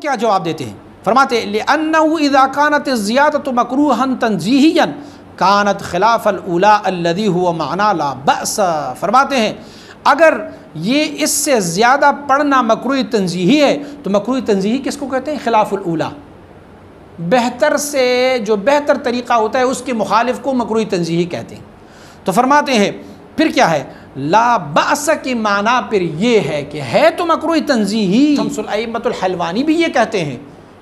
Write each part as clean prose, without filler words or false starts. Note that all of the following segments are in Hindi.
क्या जवाब देते हैं? फरमाते लिअन्नहु इज़ा कानत ज़ियादतु मकरूहन तंज़ीहियन कानत खिलाफल उला अल्लज़ी हुवा माना ला बअस। फरमाते हैं अगर ये इससे ज़्यादा पढ़ना मकरूह तंज़ीही है तो मकरूह तंज़ीही किसको कहते हैं? खिलाफुल उला, बेहतर से जो बेहतर तरीक़ा होता है उसके मुखालिफ को मकरूह तंज़ीही कहते हैं। तो फरमाते हैं फिर क्या है? ला बअस की माना फिर ये है कि है तो मकरूह तंज़ीही। शम्सुल अइम्मतुल हलवानी भी ये कहते हैं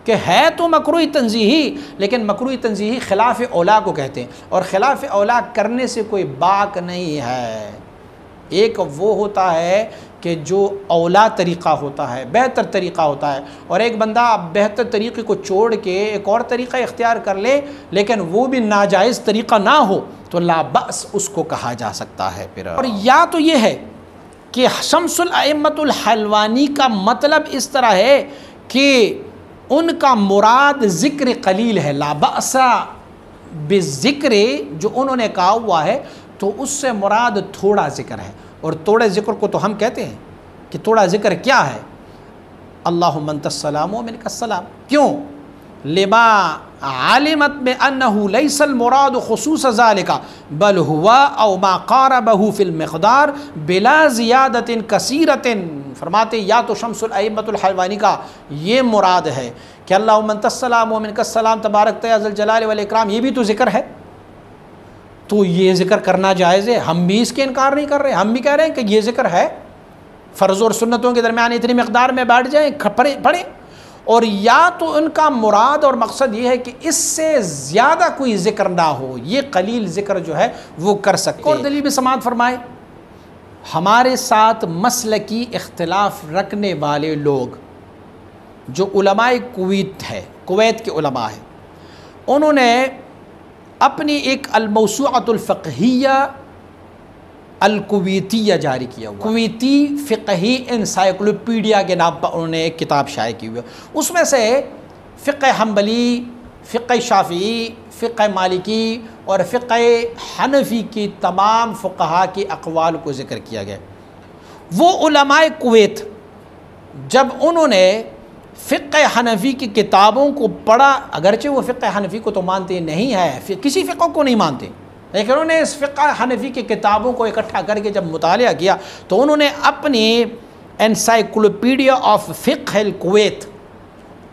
कि है तो मकरूह तंज़ीही, लेकिन मकरूह तंज़ीही खिलाफ़ औला को कहते हैं, और खिलाफ़ औला करने से कोई बाक नहीं है। एक वो होता है कि जो औला तरीक़ा होता है, बेहतर तरीक़ा होता है, और एक बंदा बेहतर तरीक़े को छोड़ के एक और तरीक़ा इख्तियार कर ले लेकिन वो भी नाजायज़ तरीक़ा ना हो तो ला बअस उसको कहा जा सकता है। फिर और या तो ये है कि शम्सुल अइम्मतुल हलवानी का मतलब इस तरह है कि उनका मुराद ज़िक्र कलील है, ला बअसा बिज़िक्र जो उन्होंने कहा हुआ है तो उससे मुराद थोड़ा ज़िक्र है। और थोड़े ज़िक्र को तो हम कहते हैं कि थोड़ा ज़िक्र क्या है? अल्लाहुम्मा अंतस्सलाम व मिनकस्सलाम। क्यों? लिमा आलिमत में अन्नहु लैसल मुराद खुसूस ज़ालिका बल हुआ औ मा क़ारबहु फ़िल मिक़दार बिला ज़ियादतिन कसीरतिन। फरमाते या तो शम्सुल अइम्मतुल हलवानी का ये मुराद है कि अल्लाहुम्मा अंतस्सलाम व मिनकस्सलाम तबारक ज़ल जलाल वल इकराम, ये भी तो ज़िक्र है, तो ये ज़िक्र करना जायज़ है। हम भी इसके इनकार नहीं कर रहे, हम भी कह रहे हैं कि ये ज़िक्र है, फ़र्ज़ और सुन्नतों के दरमियान इतनी मक़दार में बैठ जाएँ, पढ़ें। और या तो उनका मुराद और मकसद ये है कि इससे ज़्यादा कोई ज़िक्र ना हो, ये कलील ज़िक्र जो है वो कर सकते हैं। और दलील भी समात फरमाए, हमारे साथ मसलकी इख्तिलाफ रखने वाले लोग जो उलमाए कुवैत है, कुवैत के उलमा हैं, उन्होंने अपनी एक अल-मौसूअतुल फ़िक़हिया अल-कुवैतिया जारी किया हुआ, कुवैती फ़िक़ही एनसाइक्लोपीडिया के नाम पर उन्होंने एक किताब शाये की हुई है। उसमें से फ़िक़्ह हम्बली, फ़िक़्ह शाफ़िई, फ़िक़्ह मालिकी और फ़िक़्ह हनफ़ी की तमाम फ़ुक़हा की अक़वाल को ज़िक्र किया गया। वो उलमाए कुवैत जब उन्होंने फ़िक़्ह हनफ़ी की किताबों को पढ़ा, अगरचे वो फ़िक़्ह हनफ़ी को तो मानते नहीं है, किसी फ़िक़्ह को नहीं मानते, लेकिन उन्होंने इस फ़िक़्ह हनफ़ी की किताबों को इकट्ठा करके जब मुतालिया किया तो उन्होंने अपनी एनसाइक्लोपीडिया ऑफ फ़िक़्ह अल कुवैत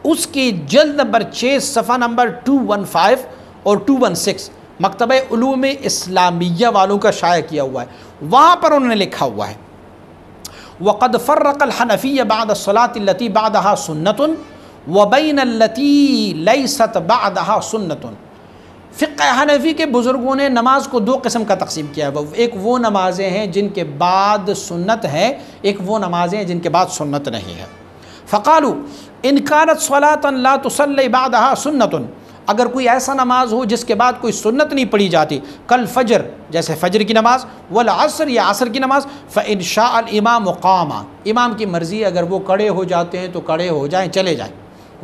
उसकी जल्द नंबर 6 सफ़ा नंबर 215 और 216 मकतबे उलूम इस्लामिया वालों का शाया किया हुआ है। वहाँ पर उन्होंने लिखा हुआ है वक़द फ़र्रक़ल हनफ़िय्या बअद अस्सलाति अल्लती बअदहा सुन्नतुन व बैन अल्लती लैसत बअदहा सुन्नतुन। फ़िक़्ह हनफ़ी के बुज़ुर्गों ने नमाज को दो किस्म का तक़सीम किया है, एक वो नमाज़ें हैं जिनके बाद सुन्नत है, एक वो नमाज़ें हैं जिनके बाद सुन्नत नहीं है। फ़क़ालू इन कानत सलातन ला तुसल्ली बअदहा सुन्नतुन, अगर कोई ऐसा नमाज हो जिसके बाद कोई सुन्नत नहीं पढ़ी जाती, कल फ़जर जैसे फ़जर की नमाज, वल असर या असर की नमाज, फ़इन शाअल इमाम क़ामा, इमाम की मर्ज़ी अगर वो खड़े हो जाते हैं तो खड़े हो जाएँ, चले जाएँ,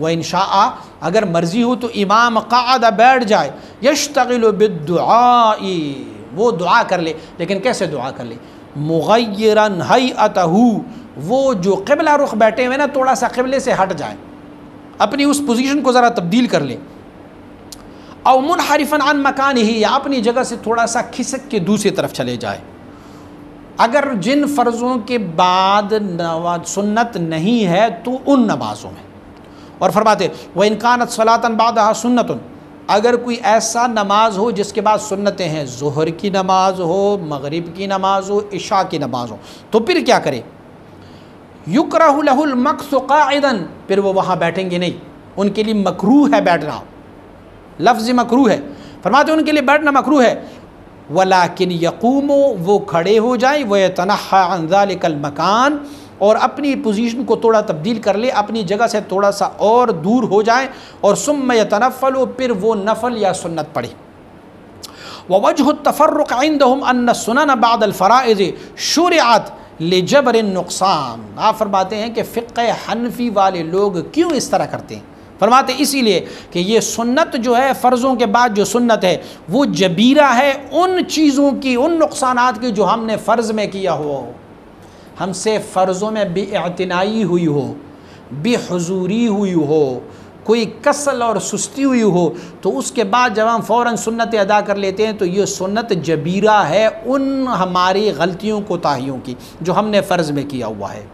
व इन शाअ अगर मर्ज़ी हो तो इमाम क़ाअदा बैठ जाए, यश्तग़िलु बिद्दुआई वो दुआ कर ले, लेकिन कैसे दुआ कर ले? मुग़य्यरन हैअतहू, वो जो क़िबला रुख बैठे हुए ना थोड़ा सा क़िबले से हट जाए, अपनी उस पोजीशन को ज़रा तब्दील कर ले, और मुनहरिफन अन मकानिही, या अपनी जगह से थोड़ा सा खिसक के दूसरी तरफ चले जाए। अगर जिन फ़र्ज़ों के बाद नमाज सुन्नत नहीं है तो उन नमाज़ों में। और फरमाते व इन कानत सलातन बअदहा सुन्नतुन, अगर कोई ऐसा नमाज हो जिसके बाद सुन्नतें हैं, ज़ुहर की नमाज हो, मगरिब की नमाज हो, इशा की नमाज हो, तो फिर क्या करे? युकरहु लहुल मक्सु क़ाइदन, फिर वो वहाँ बैठेंगे नहीं, उनके लिए मकरूह है बैठना, लफ्ज़ मकरूह है, फरमाते उनके लिए बैठना मकरूह है। वलाकिन यक़ूमु, वो खड़े हो जाए, व यतनहा अन ज़ालिकल मकान, और अपनी पोजीशन को थोड़ा तब्दील कर ले, अपनी जगह से थोड़ा सा और दूर हो जाए, और सुम्म यतनफ़लु, फिर वो नफल या सुन्नत पढ़े। व वजहु तफ़र्रुक़ इंदहुम अन्न सुनन बअदल फ़राइज़ शुरिअत लिजबर नुक़सान। आप फरमाते हैं कि फ़िक़्ह हनफ़ी वाले लोग क्यों इस तरह करते हैं? फरमाते इसीलिए कि ये सुन्नत जो है, फ़र्ज़ों के बाद जो सुन्नत है वो जबीरा है उन चीज़ों की, उन नुक़सानात की जो हमने फ़र्ज़ में किया हो, हमसे फ़र्ज़ों में बेइतिनाई हुई हो, बेहुजूरी हुई हो, कोई कसल और सुस्ती हुई हो, तो उसके बाद जब हम फ़ौरन सुन्नत अदा कर लेते हैं तो ये सुन्नत जबीरा है उन हमारी गलतियों कोताहियों की जो हमने फ़र्ज़ में किया हुआ है।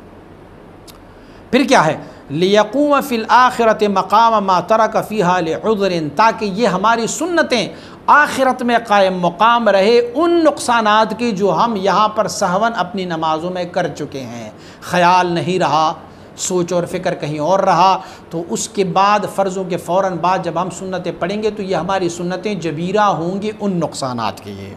फिर क्या है, लियक़ूम फ़िल आखिरत मक़ाम मा तरक फ़ीहा लिउज़्रिन, ताकि ये हमारी सुन्नतें आखिरत में कायम मकाम रहे उन नुकसानात की जो हम यहाँ पर सहवन अपनी नमाज़ों में कर चुके हैं। ख़याल नहीं रहा, सोच और फ़िक्र कहीं और रहा, तो उसके बाद फ़र्ज़ों के फ़ौरन बाद जब हम सुन्नतें पढ़ेंगे तो ये हमारी सुन्नतें जबीरा होंगी उन नुकसानात के लिए।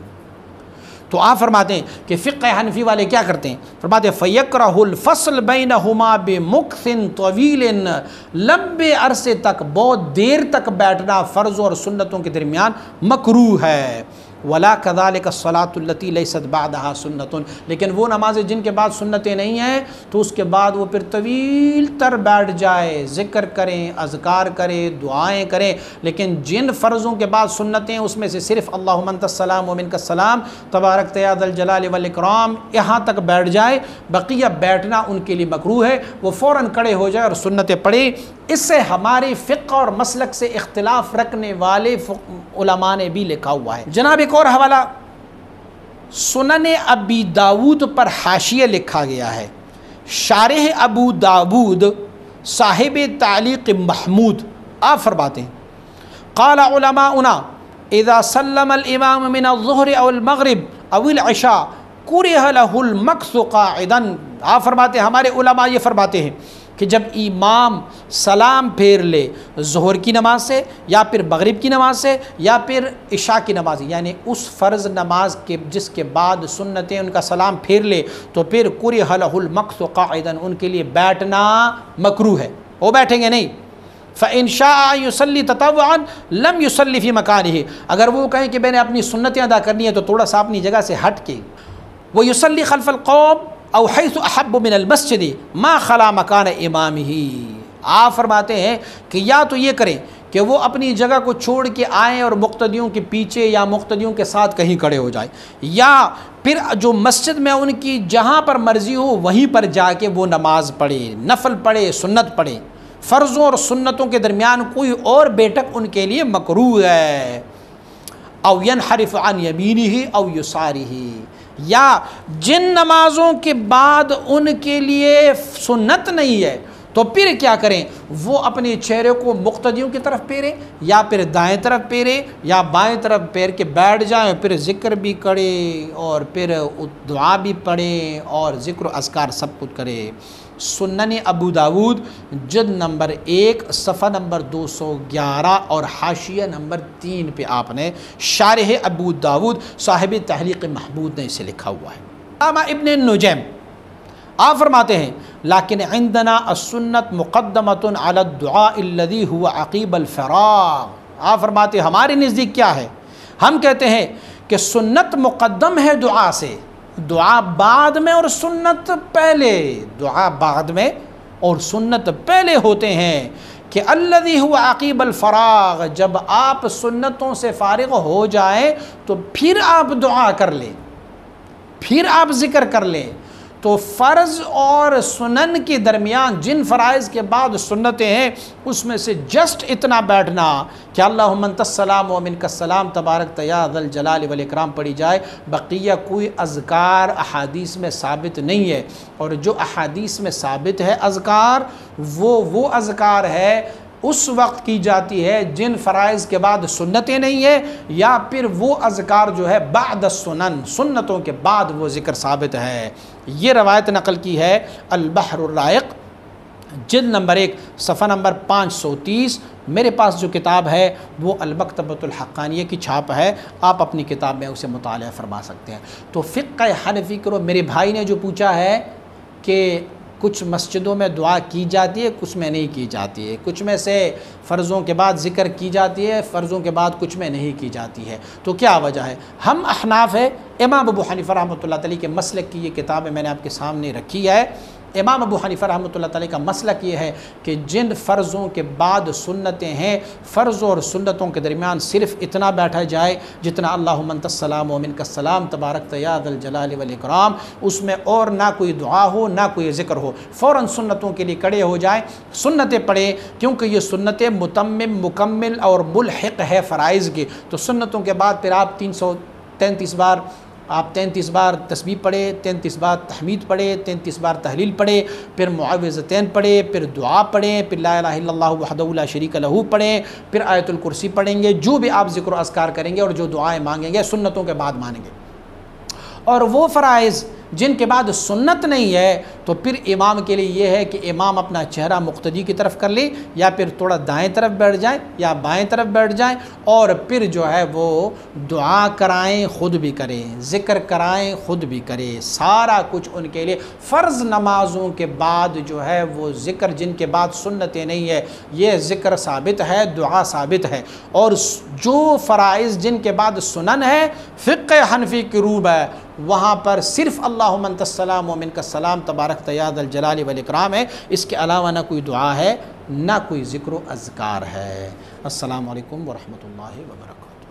तो आप फरमाते हैं कि फ़िक़्ह हनफ़ी वाले क्या करते हैं, फरमाते हैं फ़यक्रहुल फ़स्ल बैनहुमा बिमुक्सिन तवीलिन, लंबे अरसे तक बहुत देर तक बैठना फ़र्ज़ों और सुन्नतों के दरमियान मकरूह है। वला कज़ालिक अस्सलातुल्लती लैसत बादहा सुन्नतुन, लेकिन वो नमाज़ें जिनके बाद सुन्नतें नहीं हैं तो उसके बाद वो फिर तवील तर बैठ जाए, ज़िक्र करें, अज़कार करें, दुआएँ करें, लेकिन जिन फ़र्ज़ों के बाद सुन्नतें उसमें से सिर्फ़ अल्लाहुम्मा अंतस्सलाम व मिनकस्सलाम तबारक या ज़ल जलाल वल इकराम यहाँ तक बैठ जाए, बक़िया बैठना उनके लिए मकरूह है। वो फ़ौरन खड़े हो जाए और सुन्नतें पढ़े। इससे हमारे फ़िक़्ह और मसलक से इख्तिलाफ़ रखने वाले उलमा ने भी लिखा हुआ है। जनाब एक और हवाला, सुनन अबी दाऊद पर हाशिया लिखा गया है, शारिह अबू दाऊद साहिब तालीक़ महमूद आप फरमाते हैं, क़ाला उलमाउना इज़ा सल्लमल इमाम मिनज़्ज़ुहरि अवल मग़रिब अविल इशा कुरिह लहुल मक्सु क़ाइदन। आप फरमाते हैं, हमारे उलमा ये फरमाते हैं कि जब इमाम सलाम फेर ले ज़ोहर की नमाज से या फिर मग़रिब की नमाज से या फिर इशा की नमाज, यानी उस फ़र्ज़ नमाज के जिसके बाद सुन्नतें उनका सलाम फेर ले, तो फिर कुरिह लहुल मक्सु क़ाइदन, उनके लिए बैठना मकरूह है, वो बैठेंगे नहीं। फ़इन शाअ युसल्ली ततव्वुअन लम युसल्ली फ़ी मकानिही, अगर वो कहें कि मैंने अपनी सुन्नतें अदा करनी है तो थोड़ा सा अपनी जगह से हट के, वो युसल्ली खल्फ़ल क़ौम औ हैसु अहब्बु मिनल मस्जिद मा खला मकान इमामिही। आप फरमाते हैं कि या तो ये करें कि वो अपनी जगह को छोड़ के आएँ और मुक़्तदियों के पीछे या मुक़्तदियों के साथ कहीं खड़े हो जाए, या फिर जो मस्जिद में उनकी जहाँ पर मर्ज़ी हो वहीं पर जाके वो नमाज़ पढ़े, नफल पढ़े, सुन्नत पढ़े। फ़र्ज़ों और सुन्नतों के दरमियान कोई और बैठक उनके लिए मकरूह है। औ यनहरिफ़ अन यमीनिही औ युसारिही, या जिन नमाज़ों के बाद उनके लिए सुन्नत नहीं है तो फिर क्या करें, वो अपने चेहरे को मुक़्तदियों की तरफ फेरें या फिर दाएं तरफ फेरें या बाएं तरफ फेर के बैठ जाएं, फिर ज़िक्र भी करें और फिर दुआ भी पढ़ें और ज़िक्र अज़कार सब कुछ करें। सुनन अबू दाऊद जिल्द नंबर 1 सफ़ा नंबर 211 और हाशिया नंबर 3 पे आपने शारिह अबू दाऊद साहिब तहलीक़ महमूद ने इसे लिखा हुआ है। अल्लामा इब्न नुजैम आप फरमाते हैं, लाकिन इंदना अस्सुन्नत मुक़द्दमतुन अला दुआ अल्लज़ी हुवा अक़ीब अल फ़राग़। आप फरमाते हैं हमारे नज़दीक क्या है, हम कहते हैं कि सुन्नत मुक़द्दम है दुआ से, दुआ बाद में और सुन्नत पहले, दुआ बाद में और सुन्नत पहले होते हैं। कि अल्लज़ी हुवा अक़ीब अल फ़राग़, जब आप सुन्नतों से फ़ारिग़ हो जाएं तो फिर आप दुआ कर लें, फिर आप ज़िक्र कर लें। तो फ़र्ज़ और सुनन के दरमियान जिन फ़राइज़ के बाद सुन्नतें हैं उसमें से जस्ट इतना बैठना कि अल्लाहुम्मा अंतस्सलाम व मिनकस्सलाम तबारक या ज़ल जलाल वल इकराम पढ़ी जाए, बक़िया कोई अज़कार अहादीस में साबित नहीं है। और जो अहादीस में साबित है अज़कार, वो अज़कार है उस वक्त की जाती है जिन फ़राइज़ के बाद सुन्नतें नहीं है, या फिर वो अज़कार जो है बाद सुनन, सुन्नतों के बाद वो ज़िक्र साबित है। ये रवायत नकल की है अल बहरुर राइक़ जिल्द नंबर 1 सफ़ा नंबर 530। मेरे पास जो किताब है वो अल मकतबतुल हक़्क़ानिया की छाप है, आप अपनी किताब में उसे मुताला फ़रमा सकते हैं। तो फ़िक़्ह हनफ़ी करो। मेरे भाई ने जो पूछा है कि कुछ मस्जिदों में दुआ की जाती है, कुछ में नहीं की जाती है, कुछ में से फ़र्ज़ों के बाद ज़िक्र की जाती है, फ़र्ज़ों के बाद कुछ में नहीं की जाती है, तो क्या वजह है। हम अहनाफ़ है, इमाम अबू हनीफ़ा रहमतुल्लाह अलैह के मसलक की ये किताब मैंने आपके सामने रखी है। इमाम अबू हनीफा रहमतुल्लाह अलैह का मसलक ये है कि जिन फ़र्ज़ों के बाद सुन्नतें हैं, फ़र्ज़ों और सुन्नतों के दरमियान सिर्फ़ इतना बैठा जाए जितना अल्लाहुम्मा अंतस्सलाम व मिनकस्सलाम तबारक या ज़ल जलाल वल इकराम, उसमें और ना कोई दुआ हो ना कोई ज़िक्र हो, फ़ौरन सुन्नतों के लिए खड़े हो जाए, सुन्नतें पढ़े, क्योंकि ये सुन्नतें मुतम्मिम मुकम्मिल और मुल्हिक़ है फ़राइज़ की। तो सुन्नतों के बाद फिर आप 333 बार आप 33 बार तस्बीह पढ़े, 33 बार तहमीद पढ़े, 33 बार तहलील पढ़े, फिर मुआविज़तैन पढ़े, फिर दुआ पढ़े, फिर ला इलाहा इल्लल्लाहु वहदहु ला शरीका लहू पढ़े, फिर आयतुल कुर्सी पढ़ेंगे। जो भी आप ज़िक्र अस्कार करेंगे और जो दुआएँ मांगेंगे सुन्नतों के बाद मानेंगे। और वो फ़राइज़ जिनके बाद सुन्नत नहीं है तो फिर इमाम के लिए ये है कि इमाम अपना चेहरा मुक़्तदी की तरफ कर ले, या फिर थोड़ा दाएं तरफ बैठ जाए या बाएं तरफ बैठ जाए, और फिर जो है वो दुआ कराएं, ख़ुद भी करें, ज़िक्र कराएं, ख़ुद भी करें, सारा कुछ उनके लिए। फ़र्ज़ नमाज़ों के बाद जो है वो ज़िक्र जिनके बाद सुन्नतें नहीं है, ये ज़िक्र साबित है, दुआ साबित है। और जो फ़राइज़ जिनके बाद सुनन है, फ़िक़्ह हनफ़ी की रूब है, वहाँ पर सिर्फ़ अल्लाहुम्मा अंतस्सलाम व मिनकस्सलाम तबारक या ज़ल जलाल वल इकराम है। इसके अलावा ना कोई दुआ है, ना कोई ज़िक्र अज़कार है। अस्सलामु अलैकुम व रहमतुल्लाहि व बरकातहू।